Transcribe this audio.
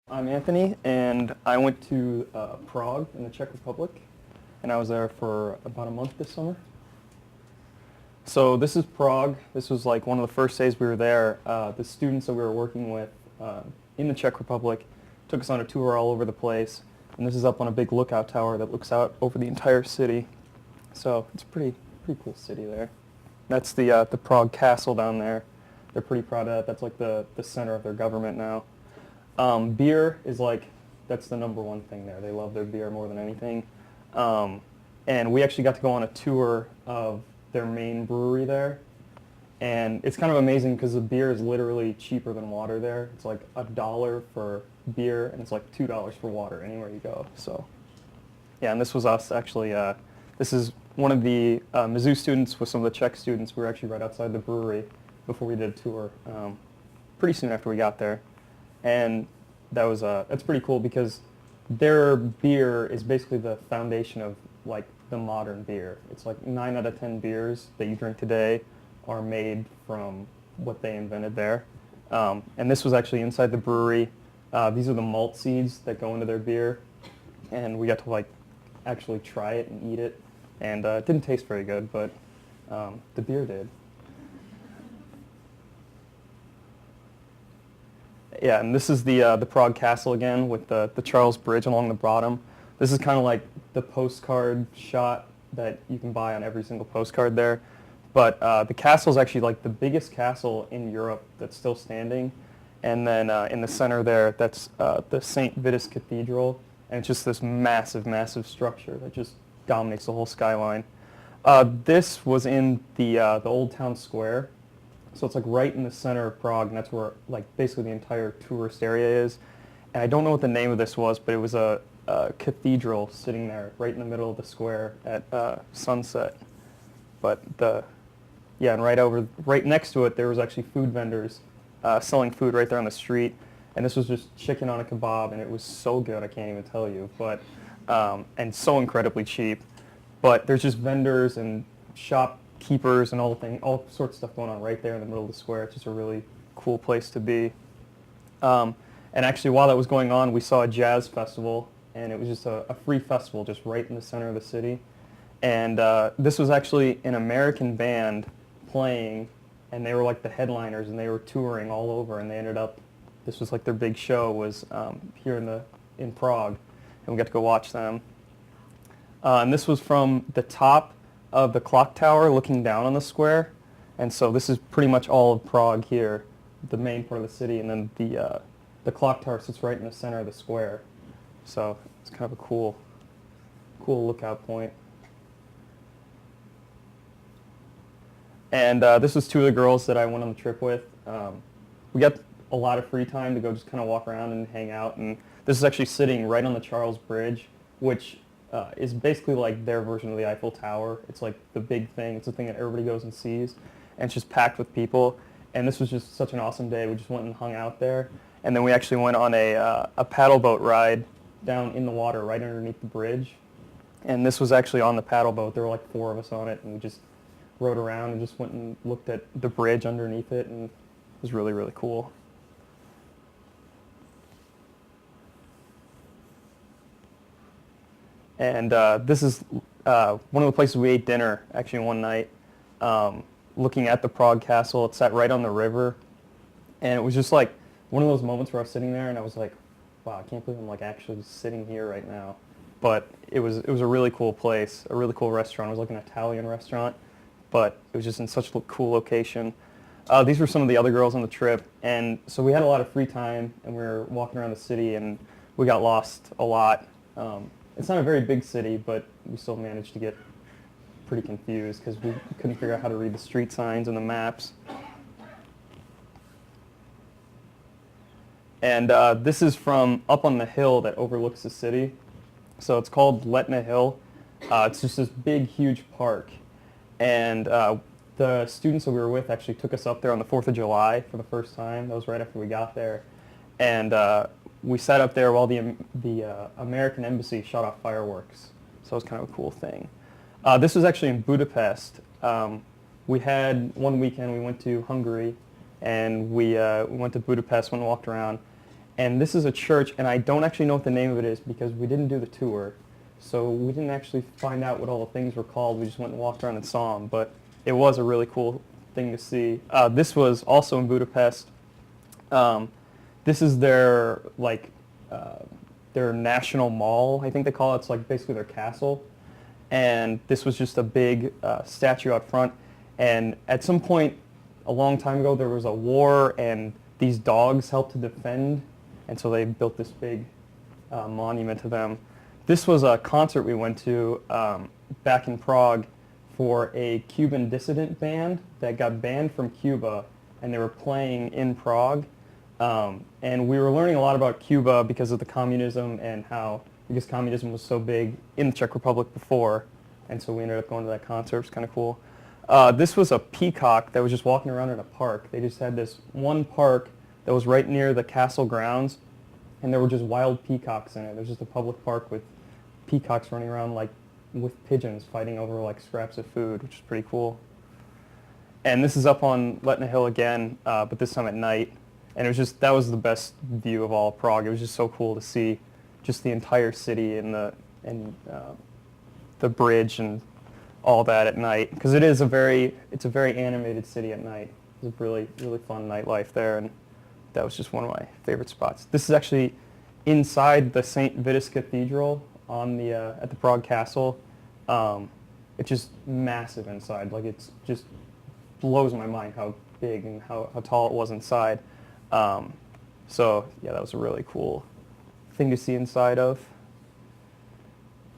I'm Anthony, and I went to Prague in the Czech Republic, and I was there for about a month this summer. So this is Prague. This was like one of the first days we were there. The students that we were working with in the Czech Republic took us on a tour all over the place, and this is up on a big lookout tower that looks out over the entire city. So it's a pretty cool city there. That's the Prague Castle down there. They're pretty proud of that. That's like the center of their government now. Beer is that's the number one thing there. They love their beer more than anything. And we actually got to go on a tour of their main brewery there. And it's kind of amazing because the beer is literally cheaper than water there. It's like $1 for beer and it's like $2 for water anywhere you go. So yeah, and this was us actually. This is one of the Mizzou students with some of the Czech students. We were actually right outside the brewery before we did a tour pretty soon after we got there. And that's pretty cool because their beer is basically the foundation of like the modern beer. It's like 9 out of 10 beers that you drink today are made from what they invented there. And this was actually inside the brewery. These are the malt seeds that go into their beer, and we got to actually try it and eat it. And it didn't taste very good, but the beer did. Yeah, and this is the Prague Castle again with the Charles Bridge along the bottom. This is kind of like the postcard shot that you can buy on every single postcard there. But the castle is actually like the biggest castle in Europe that's still standing. And then in the center there, that's the St. Vitus Cathedral. And it's just this massive, massive structure that just dominates the whole skyline. This was in the Old Town Square. So it's like right in the center of Prague, and that's where basically the entire tourist area is. And I don't know what the name of this was, but it was a cathedral sitting there right in the middle of the square at sunset. But and right next to it, there was actually food vendors selling food right there on the street. And this was just chicken on a kebab, and it was so good I can't even tell you. But and so incredibly cheap. But there's just vendors and shopkeepers and all sorts of stuff going on right there in the middle of the square. It's just a really cool place to be. And actually, while that was going on, we saw a jazz festival, and it was just a free festival just right in the center of the city. And this was actually an American band playing, and they were like the headliners, and they were touring all over, and this was like their big show was here in Prague, and we got to go watch them. And this was from the top of the clock tower looking down on the square. And so this is pretty much all of Prague here, the main part of the city, and then the clock tower sits right in the center of the square. So it's kind of a cool lookout point. And this was two of the girls that I went on the trip with. We got a lot of free time to go just kind of walk around and hang out. And this is actually sitting right on the Charles Bridge, which is basically like their version of the Eiffel Tower. It's like the big thing. It's the thing that everybody goes and sees. And it's just packed with people. And this was just such an awesome day. We just went and hung out there. And then we actually went on a paddle boat ride down in the water right underneath the bridge. And this was actually on the paddle boat. There were like 4 of us on it. And we just rode around and just went and looked at the bridge underneath it. And it was really, really cool. And this is one of the places we ate dinner, actually, one night, looking at the Prague Castle. It sat right on the river. And it was just like one of those moments where I was sitting there and I was like, wow, I can't believe I'm actually sitting here right now. But it was a really cool place, a really cool restaurant. It was like an Italian restaurant, but it was just in such a cool location. These were some of the other girls on the trip. And so we had a lot of free time, and we were walking around the city, and we got lost a lot. It's not a very big city, but we still managed to get pretty confused because we couldn't figure out how to read the street signs and the maps. And this is from up on the hill that overlooks the city. So it's called Letna Hill. It's just this big, huge park. And the students that we were with actually took us up there on the 4th of July for the first time. That was right after we got there. And we sat up there while the American embassy shot off fireworks. So it was kind of a cool thing. This was actually in Budapest. We had one weekend we went to Hungary, and we went to Budapest, went and walked around. And this is a church, and I don't actually know what the name of it is because we didn't do the tour. So we didn't actually find out what all the things were called. We just went and walked around and saw them. But it was a really cool thing to see. This was also in Budapest. This is their their national mall, I think they call it. It's like basically their castle. And this was just a big statue out front. And at some point a long time ago, there was a war, and these dogs helped to defend. And so they built this big monument to them. This was a concert we went to back in Prague for a Cuban dissident band that got banned from Cuba, and they were playing in Prague. And we were learning a lot about Cuba because of the communism and how, because communism was so big in the Czech Republic before, and so we ended up going to that concert. It was kind of cool. This was a peacock that was just walking around in a park. They just had this one park that was right near the castle grounds, and there were just wild peacocks in it. There's just a public park with peacocks running around like with pigeons fighting over like scraps of food, which is pretty cool. And this is up on Letna Hill again, but this time at night. And it was just, that was the best view of all of Prague. It was just so cool to see just the entire city and the bridge and all that at night, because it's a very animated city at night. It was a really, really fun nightlife there, and that was just one of my favorite spots. This is actually inside the St. Vitus Cathedral on the at the Prague Castle. It's just massive inside. Like, it's just blows my mind how big and how tall it was inside. So yeah, that was a really cool thing to see inside of.